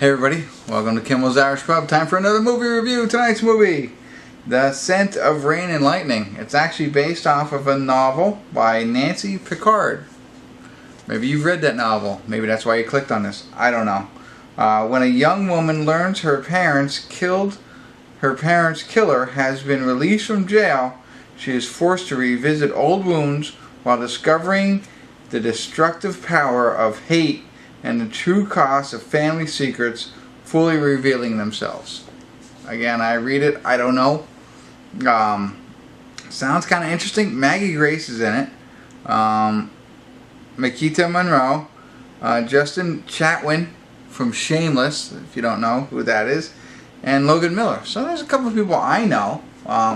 Hey everybody, welcome to Kimmel's Irish Pub. Time for another movie review. Tonight's movie, The Scent of Rain and Lightning. It's actually based off of a novel by Nancy Pickard. Maybe you've read that novel. Maybe that's why you clicked on this. I don't know. When a young woman learns her parents' killer has been released from jail, she is forced to revisit old wounds while discovering the destructive power of hate and the true cost of family secrets fully revealing themselves. Again, I read it, I don't know. Sounds kind of interesting. Maggie Grace is in it. Maika Monroe. Justin Chatwin from Shameless, if you don't know who that is. And Logan Miller. So there's a couple of people I know,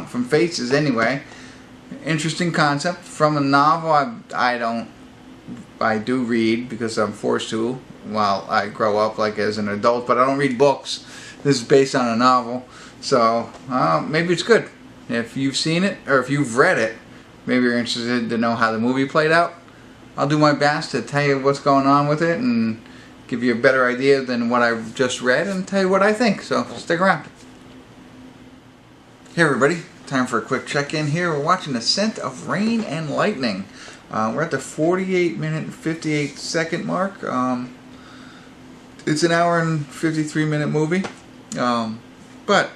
from Faces anyway. Interesting concept. From a novel I do read because I'm forced to while I grow up like as an adult, but I don't read books. This is based on a novel, so maybe it's good. If you've seen it or if you've read it, maybe you're interested to know how the movie played out. I'll do my best to tell you what's going on with it and give you a better idea than what I've just read and tell you what I think, so stick around. Hey everybody, time for a quick check-in here. We're watching The Scent of Rain and Lightning. We're at the 48-minute and 58-second mark. It's an hour and 53-minute movie, but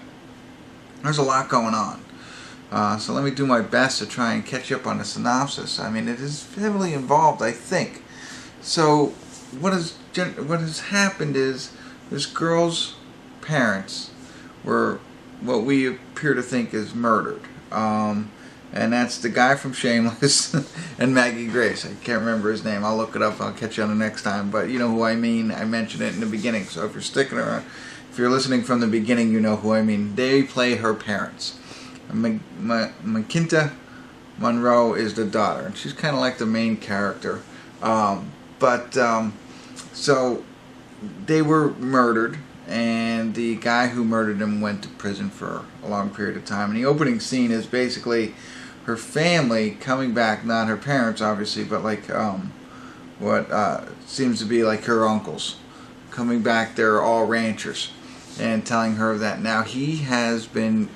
there's a lot going on. So let me do my best to try and catch up on the synopsis. I mean, it is heavily involved, I think. So what has happened is this girl's parents were what we appear to think is murdered. And that's the guy from Shameless and Maggie Grace. I can't remember his name. I'll look it up. I'll catch you on the next time. But you know who I mean. I mentioned it in the beginning. So if you're sticking around, if you're listening from the beginning, you know who I mean. They play her parents. Maika Monroe is the daughter. And she's kind of like the main character. So they were murdered. And the guy who murdered them went to prison for a long period of time. And the opening scene is basically her family coming back, not her parents obviously, but like what seems to be like her uncles coming back. They're all ranchers, and telling her that now he has been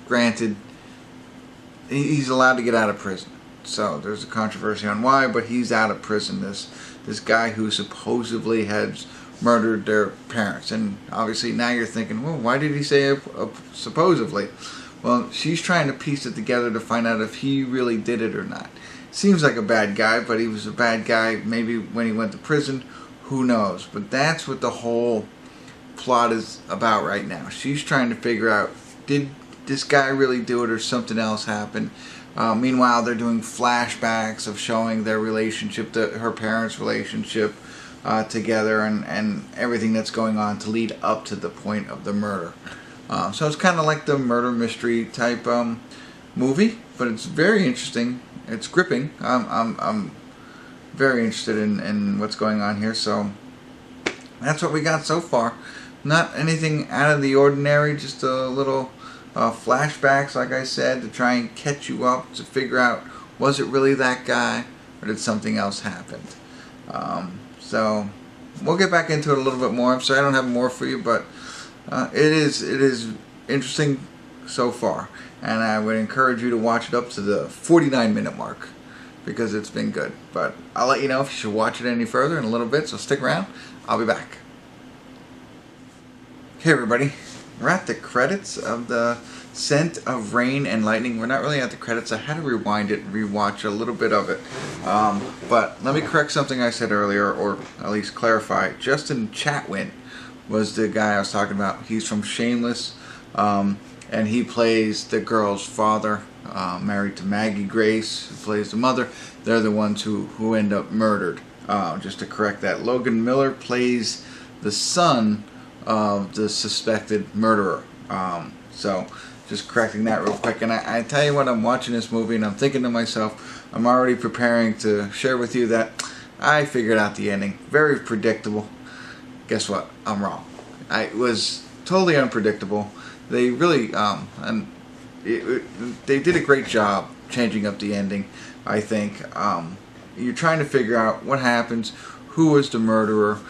granted, he's allowed to get out of prison. So there's a controversy on why, but he's out of prison. This guy who supposedly has murdered their parents. And obviously now you're thinking, well, why did he say supposedly? Well, she's trying to piece it together to find out if he really did it or not. Seems like a bad guy, but he was a bad guy maybe when he went to prison. Who knows? But that's what the whole plot is about right now. She's trying to figure out, did this guy really do it or something else happened? Meanwhile, they're doing flashbacks of showing their relationship, her parents' relationship, together and everything that's going on to lead up to the point of the murder. So it's kind of like the murder mystery type movie, but it's very interesting. It's gripping. I'm very interested in what's going on here. So that's what we got so far. Not anything out of the ordinary. Just a little flashbacks, like I said, to try and catch you up to figure out, was it really that guy or did something else happen? So we'll get back into it a little bit more. I'm sorry I don't have more for you, but it is interesting so far, and I would encourage you to watch it up to the 49-minute mark because it's been good. But I'll let you know if you should watch it any further in a little bit, so stick around. I'll be back. Hey everybody, we're at the credits of The Scent of Rain and Lightning. We're not really at the credits. I had to rewind it and rewatch a little bit of it. But let me correct something I said earlier, or at least clarify. Justin Chatwin was the guy I was talking about. He's from Shameless, and he plays the girl's father, married to Maggie Grace, who plays the mother. They're the ones who end up murdered. Just to correct that. Logan Miller plays the son of the suspected murderer. So just correcting that real quick. And I tell you what, I'm watching this movie and I'm thinking to myself, I'm already preparing to share with you that I figured out the ending. Very predictable. Guess what? I'm wrong. It was totally unpredictable. They really they did a great job changing up the ending, I think. You're trying to figure out what happens, who was the murderer.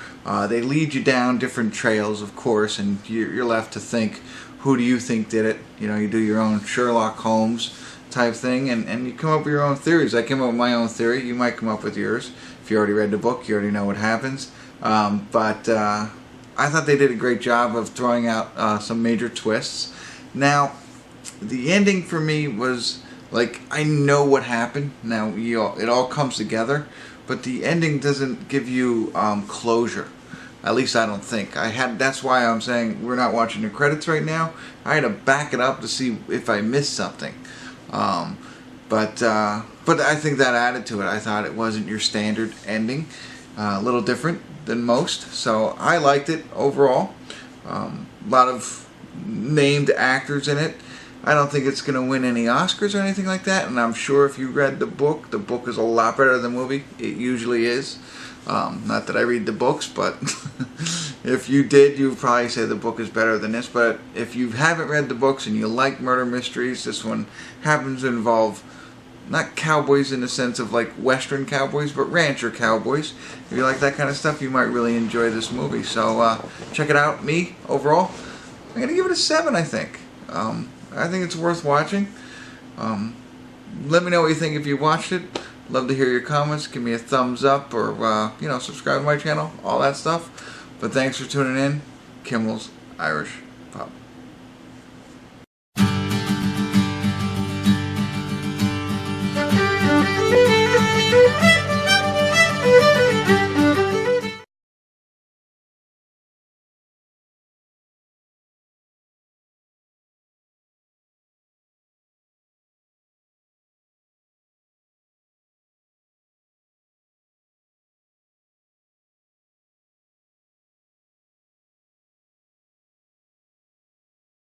They lead you down different trails, of course, and you're left to think, who do you think did it? You know, you do your own Sherlock Holmes type thing, and you come up with your own theories. I came up with my own theory. You might come up with yours. If you already read the book, you already know what happens. But I thought they did a great job of throwing out some major twists. Now, the ending for me was like, I know what happened. Now, it all comes together, but the ending doesn't give you closure. At least I don't think. That's why I'm saying we're not watching the credits right now. I had to back it up to see if I missed something. But I think that added to it. I thought it wasn't your standard ending. A little different than most. So I liked it overall. A lot of named actors in it. I don't think it's going to win any Oscars or anything like that. And I'm sure if you read the book is a lot better than the movie. It usually is. Not that I read the books, but if you did, you would probably say the book is better than this. But if you haven't read the books and you like murder mysteries, this one happens to involve not cowboys in the sense of like Western cowboys, but rancher cowboys. If you like that kind of stuff, you might really enjoy this movie. So check it out. Me, overall, I'm going to give it a 7, I think. I think it's worth watching. Let me know what you think if you watched it. Love to hear your comments. Give me a thumbs up or, subscribe to my channel. All that stuff. But thanks for tuning in. Kimmel's Irish Pub.